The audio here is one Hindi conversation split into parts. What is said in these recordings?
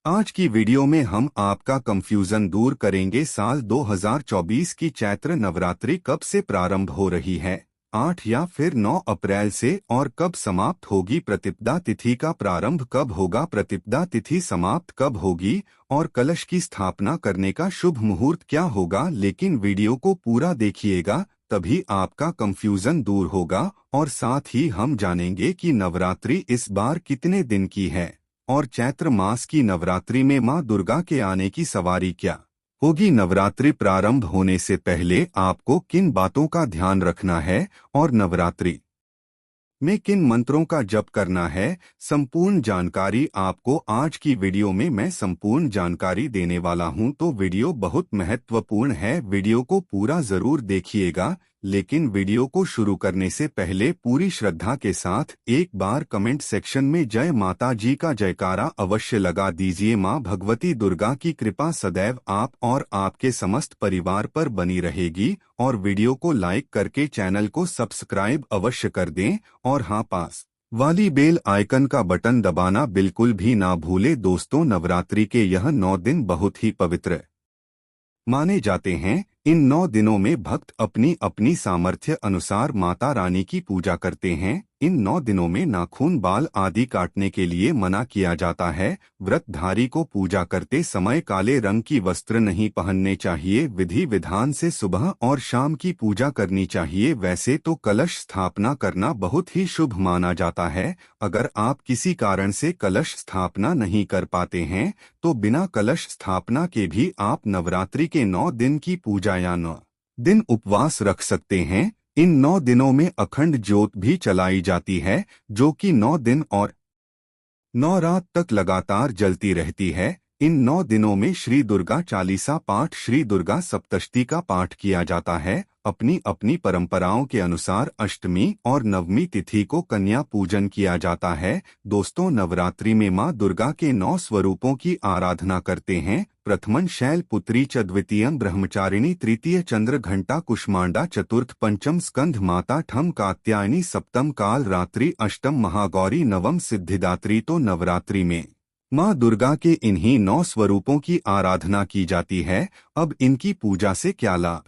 आज की वीडियो में हम आपका कंफ्यूजन दूर करेंगे। साल 2024 की चैत्र नवरात्रि कब से प्रारंभ हो रही है, 8 या फिर 9 अप्रैल से, और कब समाप्त होगी। प्रतिपदा तिथि का प्रारंभ कब होगा, प्रतिपदा तिथि समाप्त कब होगी, और कलश की स्थापना करने का शुभ मुहूर्त क्या होगा। लेकिन वीडियो को पूरा देखिएगा, तभी आपका कंफ्यूजन दूर होगा। और साथ ही हम जानेंगे कि नवरात्रि इस बार कितने दिन की है, और चैत्र मास की नवरात्रि में मां दुर्गा के आने की सवारी क्या होगी। नवरात्रि प्रारंभ होने से पहले आपको किन बातों का ध्यान रखना है, और नवरात्रि में किन मंत्रों का जप करना है, संपूर्ण जानकारी आपको आज की वीडियो में मैं संपूर्ण जानकारी देने वाला हूं। तो वीडियो बहुत महत्वपूर्ण है, वीडियो को पूरा जरूर देखिएगा। लेकिन वीडियो को शुरू करने से पहले पूरी श्रद्धा के साथ एक बार कमेंट सेक्शन में जय माता जी का जयकारा अवश्य लगा दीजिए। मां भगवती दुर्गा की कृपा सदैव आप और आपके समस्त परिवार पर बनी रहेगी। और वीडियो को लाइक करके चैनल को सब्सक्राइब अवश्य कर दें, और हाँ, पास वाली बेल आइकन का बटन दबाना बिल्कुल भी ना भूले। दोस्तों, नवरात्रि के यह 9 दिन बहुत ही पवित्र माने जाते हैं। इन 9 दिनों में भक्त अपनी अपनी सामर्थ्य अनुसार माता रानी की पूजा करते हैं। इन 9 दिनों में नाखून, बाल आदि काटने के लिए मना किया जाता है। व्रतधारी को पूजा करते समय काले रंग की वस्त्र नहीं पहनने चाहिए। विधि विधान से सुबह और शाम की पूजा करनी चाहिए। वैसे तो कलश स्थापना करना बहुत ही शुभ माना जाता है। अगर आप किसी कारण से कलश स्थापना नहीं कर पाते हैं, तो बिना कलश स्थापना के भी आप नवरात्रि के 9 दिन की पूजा या 9 दिन उपवास रख सकते हैं। इन 9 दिनों में अखंड ज्योत भी चलाई जाती है, जो कि 9 दिन और 9 रात तक लगातार जलती रहती है। इन 9 दिनों में श्री दुर्गा चालीसा पाठ, श्री दुर्गा सप्तशती का पाठ किया जाता है। अपनी अपनी परंपराओं के अनुसार अष्टमी और नवमी तिथि को कन्या पूजन किया जाता है। दोस्तों, नवरात्रि में मां दुर्गा के 9 स्वरूपों की आराधना करते हैं। प्रथमन शैलपुत्री च, द्वितीयं ब्रह्मचारिणी, तृतीय चंद्र घंटा कुष्मांडा, चतुर्थ पंचम स्कंध माता ठम कात्यायनी, सप्तम काल रात्रि, अष्टम महागौरी, नवम सिद्धिदात्री। तो नवरात्रि में मां दुर्गा के इन्हीं 9 स्वरूपों की आराधना की जाती है। अब इनकी पूजा से क्या लाभ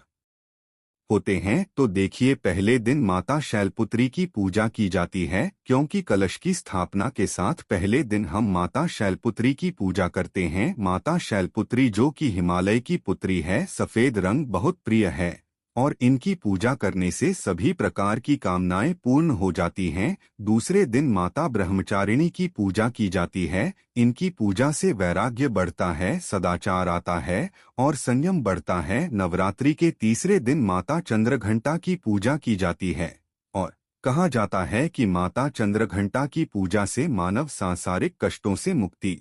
होते हैं, तो देखिए। पहले दिन माता शैलपुत्री की पूजा की जाती है, क्योंकि कलश की स्थापना के साथ पहले दिन हम माता शैलपुत्री की पूजा करते हैं। माता शैलपुत्री, जो कि हिमालय की पुत्री है, सफेद रंग बहुत प्रिय है, और इनकी पूजा करने से सभी प्रकार की कामनाएं पूर्ण हो जाती हैं। दूसरे दिन माता ब्रह्मचारिणी की पूजा की जाती है। इनकी पूजा से वैराग्य बढ़ता है, सदाचार आता है, और संयम बढ़ता है। नवरात्रि के तीसरे दिन माता चंद्रघंटा की पूजा की जाती है, और कहा जाता है कि माता चंद्रघंटा की पूजा से मानव सांसारिक कष्टों से मुक्ति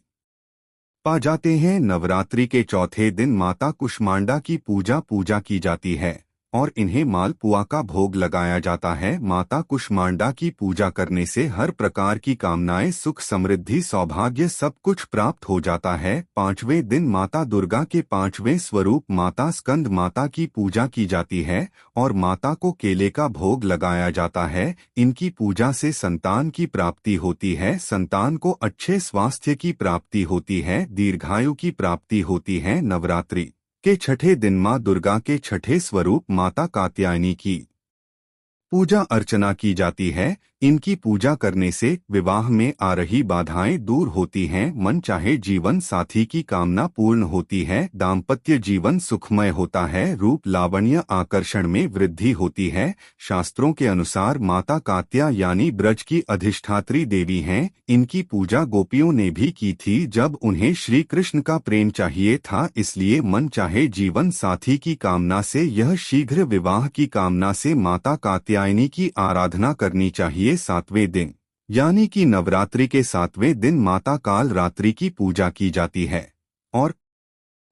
पा जाते हैं। नवरात्रि के चौथे दिन माता कुष्मांडा की पूजा की जाती है, और इन्हें मालपुआ का भोग लगाया जाता है। माता कुष्मांडा की पूजा करने से हर प्रकार की कामनाएं, सुख, समृद्धि, सौभाग्य सब कुछ प्राप्त हो जाता है। पांचवें दिन माता दुर्गा के 5वें स्वरूप माता स्कंद माता की पूजा की जाती है, और माता को केले का भोग लगाया जाता है। इनकी पूजा से संतान की प्राप्ति होती है, संतान को अच्छे स्वास्थ्य की प्राप्ति होती है, दीर्घायु की प्राप्ति होती है। नवरात्रि के छठे दिन मां दुर्गा के छठे स्वरूप माता कात्यायनी की पूजा अर्चना की जाती है। इनकी पूजा करने से विवाह में आ रही बाधाएं दूर होती हैं, मन चाहे जीवन साथी की कामना पूर्ण होती है, दाम्पत्य जीवन सुखमय होता है, रूप लावण्य आकर्षण में वृद्धि होती है। शास्त्रों के अनुसार माता कात्यायनी ब्रज की अधिष्ठात्री देवी हैं। इनकी पूजा गोपियों ने भी की थी जब उन्हें श्री कृष्ण का प्रेम चाहिए था। इसलिए मन चाहे जीवन साथी की कामना से, यह शीघ्र विवाह की कामना से माता कात्यायनी की आराधना करनी चाहिए। 7वें दिन यानी कि नवरात्रि के 7वें दिन माता काल रात्रि की पूजा की जाती है, और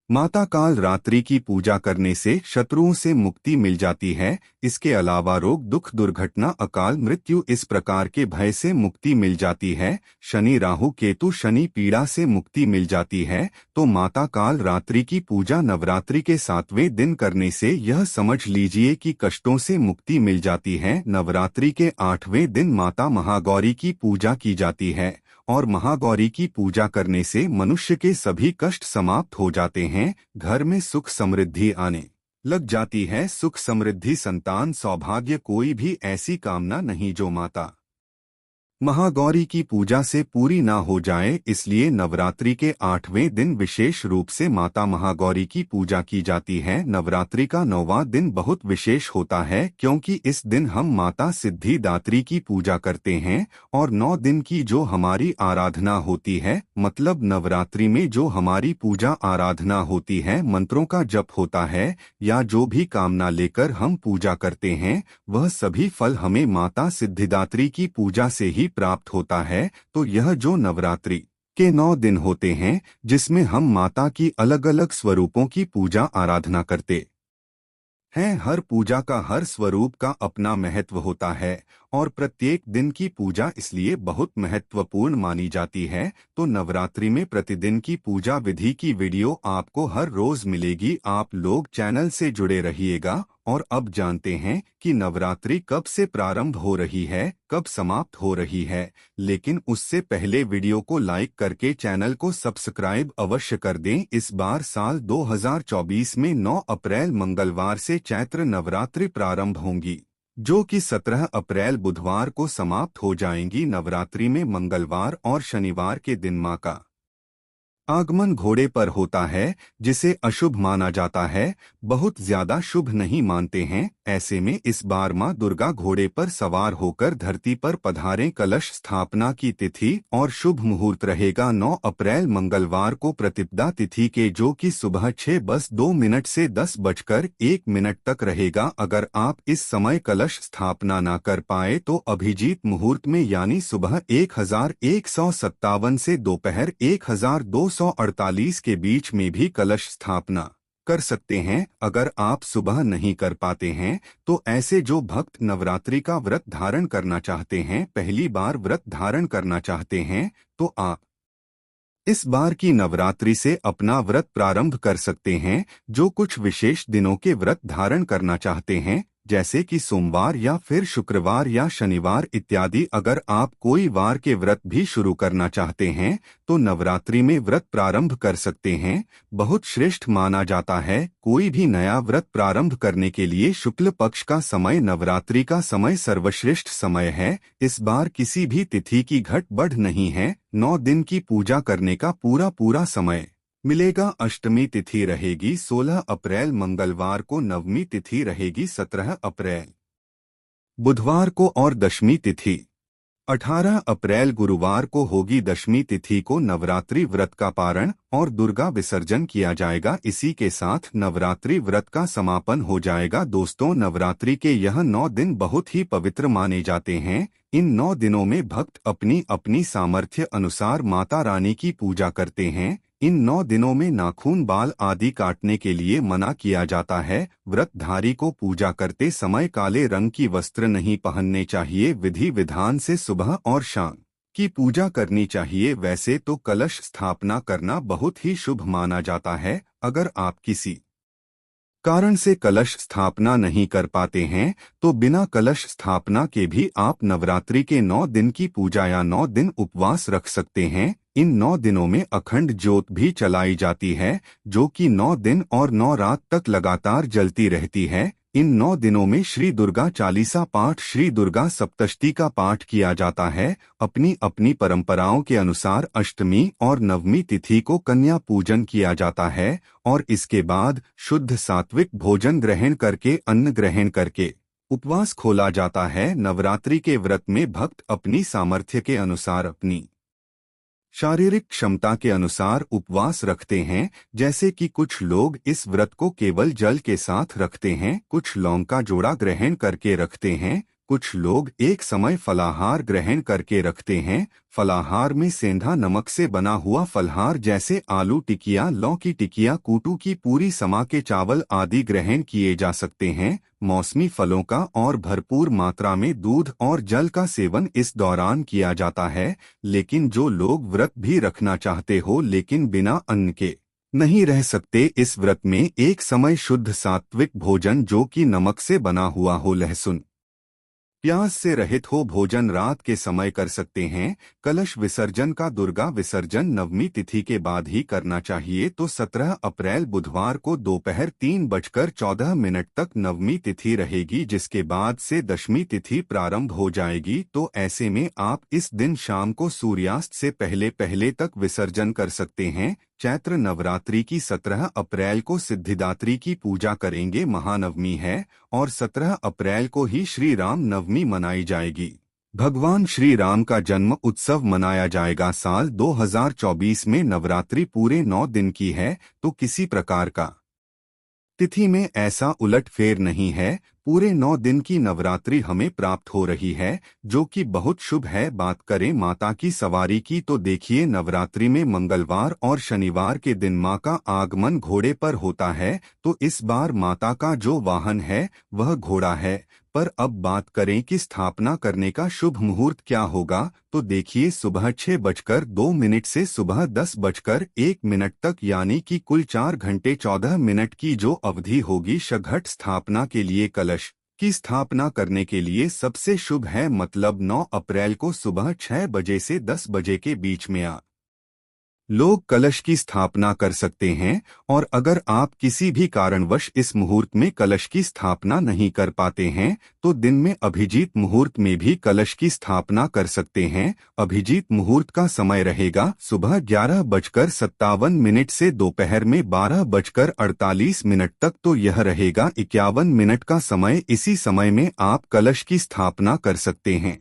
माता काल रात्रि की पूजा करने से शत्रुओं से मुक्ति मिल जाती है। इसके अलावा रोग, दुख, दुर्घटना, अकाल मृत्यु इस प्रकार के भय से मुक्ति मिल जाती है। शनि, राहु, केतु, शनि पीड़ा से मुक्ति मिल जाती है। तो माता काल रात्रि की पूजा नवरात्रि के 7वें दिन करने से यह समझ लीजिए कि कष्टों से मुक्ति मिल जाती है। नवरात्रि के 8वें दिन माता महागौरी की पूजा की जाती है, और महागौरी की पूजा करने से मनुष्य के सभी कष्ट समाप्त हो जाते हैं, घर में सुख समृद्धि आने लग जाती है। सुख समृद्धि, संतान, सौभाग्य, कोई भी ऐसी कामना नहीं जो माता महागौरी की पूजा से पूरी ना हो जाए। इसलिए नवरात्रि के 8वें दिन विशेष रूप से माता महागौरी की पूजा की जाती है। नवरात्रि का 9वां दिन बहुत विशेष होता है क्योंकि इस दिन हम माता सिद्धिदात्री की पूजा करते हैं और 9 दिन की जो हमारी आराधना होती है, मतलब नवरात्रि में जो हमारी पूजा आराधना होती है, मंत्रों का जप होता है या जो भी कामना लेकर हम पूजा करते हैं, वह सभी फल हमें माता सिद्धिदात्री की पूजा से ही प्राप्त होता है। तो यह जो नवरात्रि के 9 दिन होते हैं जिसमें हम माता की अलग अलग स्वरूपों की पूजा आराधना करते हैं, हर पूजा का, हर स्वरूप का अपना महत्व होता है और प्रत्येक दिन की पूजा इसलिए बहुत महत्वपूर्ण मानी जाती है। तो नवरात्रि में प्रतिदिन की पूजा विधि की वीडियो आपको हर रोज मिलेगी। आप लोग चैनल से जुड़े रहिएगा। और अब जानते हैं कि नवरात्रि कब से प्रारंभ हो रही है, कब समाप्त हो रही है। लेकिन उससे पहले वीडियो को लाइक करके चैनल को सब्सक्राइब अवश्य कर दें। इस बार साल 2024 में 9 अप्रैल मंगलवार से चैत्र नवरात्रि प्रारंभ होंगी, जो कि 17 अप्रैल बुधवार को समाप्त हो जाएंगी। नवरात्रि में मंगलवार और शनिवार के दिन मां का आगमन घोड़े पर होता है, जिसे अशुभ माना जाता है, बहुत ज्यादा शुभ नहीं मानते हैं। ऐसे में इस बार मां दुर्गा घोड़े पर सवार होकर धरती पर पधारें। कलश स्थापना की तिथि और शुभ मुहूर्त रहेगा 9 अप्रैल मंगलवार को प्रतिपदा तिथि के, जो कि सुबह 6:02 से 10:01 तक रहेगा। अगर आप इस समय कलश स्थापना ना कर पाए तो अभिजीत मुहूर्त में यानी सुबह 1157 से दोपहर 1248 के बीच में भी कलश स्थापना कर सकते हैं। अगर आप सुबह नहीं कर पाते हैं तो ऐसे जो भक्त नवरात्रि का व्रत धारण करना चाहते हैं, पहली बार व्रत धारण करना चाहते हैं, तो आप इस बार की नवरात्रि से अपना व्रत प्रारंभ कर सकते हैं। जो कुछ विशेष दिनों के व्रत धारण करना चाहते हैं, जैसे कि सोमवार या फिर शुक्रवार या शनिवार इत्यादि, अगर आप कोई वार के व्रत भी शुरू करना चाहते हैं तो नवरात्रि में व्रत प्रारंभ कर सकते हैं। बहुत श्रेष्ठ माना जाता है। कोई भी नया व्रत प्रारंभ करने के लिए शुक्ल पक्ष का समय, नवरात्रि का समय सर्वश्रेष्ठ समय है। इस बार किसी भी तिथि की घट बढ़ नहीं है। 9 दिन की पूजा करने का पूरा समय मिलेगा। अष्टमी तिथि रहेगी 16 अप्रैल मंगलवार को, नवमी तिथि रहेगी 17 अप्रैल बुधवार को और दशमी तिथि 18 अप्रैल गुरुवार को होगी। दशमी तिथि को नवरात्रि व्रत का पारण और दुर्गा विसर्जन किया जाएगा। इसी के साथ नवरात्रि व्रत का समापन हो जाएगा। दोस्तों, नवरात्रि के यह 9 दिन बहुत ही पवित्र माने जाते हैं। इन 9 दिनों में भक्त अपनी अपनी सामर्थ्य अनुसार माता रानी की पूजा करते हैं। इन 9 दिनों में नाखून, बाल आदि काटने के लिए मना किया जाता है। व्रतधारी को पूजा करते समय काले रंग की वस्त्र नहीं पहनने चाहिए। विधि विधान से सुबह और शाम की पूजा करनी चाहिए। वैसे तो कलश स्थापना करना बहुत ही शुभ माना जाता है। अगर आप किसी कारण से कलश स्थापना नहीं कर पाते हैं तो बिना कलश स्थापना के भी आप नवरात्रि के 9 दिन की पूजा या 9 दिन उपवास रख सकते हैं। इन 9 दिनों में अखंड ज्योत भी चलाई जाती है, जो कि 9 दिन और 9 रात तक लगातार जलती रहती है। इन 9 दिनों में श्री दुर्गा चालीसा पाठ, श्री दुर्गा सप्तशती का पाठ किया जाता है। अपनी अपनी परंपराओं के अनुसार अष्टमी और नवमी तिथि को कन्या पूजन किया जाता है और इसके बाद शुद्ध सात्विक भोजन ग्रहण करके, अन्न ग्रहण करके उपवास खोला जाता है। नवरात्रि के व्रत में भक्त अपनी सामर्थ्य के अनुसार, अपनी शारीरिक क्षमता के अनुसार उपवास रखते हैं। जैसे कि कुछ लोग इस व्रत को केवल जल के साथ रखते हैं, कुछ लौंग का जोड़ा ग्रहण करके रखते हैं, कुछ लोग एक समय फलाहार ग्रहण करके रखते हैं। फलाहार में सेंधा नमक से बना हुआ फलहार जैसे आलू टिकिया, लौकी टिकिया, कूटू की पूरी, समा के चावल आदि ग्रहण किए जा सकते हैं। मौसमी फलों का और भरपूर मात्रा में दूध और जल का सेवन इस दौरान किया जाता है। लेकिन जो लोग व्रत भी रखना चाहते हो लेकिन बिना अन्न के नहीं रह सकते, इस व्रत में एक समय शुद्ध सात्विक भोजन जो कि नमक से बना हुआ हो, लहसुन प्यास से रहित हो भोजन रात के समय कर सकते हैं। कलश विसर्जन का दुर्गा विसर्जन नवमी तिथि के बाद ही करना चाहिए, तो 17 अप्रैल बुधवार को दोपहर 3:14 तक नवमी तिथि रहेगी, जिसके बाद से दशमी तिथि प्रारंभ हो जाएगी। तो ऐसे में आप इस दिन शाम को सूर्यास्त से पहले पहले तक विसर्जन कर सकते हैं। चैत्र नवरात्रि की 17 अप्रैल को सिद्धिदात्री की पूजा करेंगे, महानवमी है, और 17 अप्रैल को ही श्री राम नवमी मनाई जाएगी। भगवान श्री राम का जन्म उत्सव मनाया जाएगा। साल 2024 में नवरात्रि पूरे 9 दिन की है, तो किसी प्रकार का तिथि में ऐसा उलटफेर नहीं है। पूरे 9 दिन की नवरात्रि हमें प्राप्त हो रही है, जो कि बहुत शुभ है। बात करें माता की सवारी की, तो देखिए नवरात्रि में मंगलवार और शनिवार के दिन मां का आगमन घोड़े पर होता है, तो इस बार माता का जो वाहन है वह घोड़ा है। पर अब बात करें कि स्थापना करने का शुभ मुहूर्त क्या होगा, तो देखिए सुबह 6:02 से सुबह 10:01 तक, यानी कि कुल 4 घंटे 14 मिनट की जो अवधि होगी घट स्थापना के लिए। कलश की स्थापना करने के लिए सबसे शुभ है, मतलब 9 अप्रैल को सुबह 6 बजे से 10 बजे के बीच में लोग कलश की स्थापना कर सकते हैं। और अगर आप किसी भी कारणवश इस मुहूर्त में कलश की स्थापना नहीं कर पाते हैं, तो दिन में अभिजीत मुहूर्त में भी कलश की स्थापना कर सकते हैं। अभिजीत मुहूर्त का समय रहेगा सुबह 11:57 से दोपहर में 12:48 तक, तो यह रहेगा 51 मिनट का समय। इसी समय में आप कलश की स्थापना कर सकते हैं।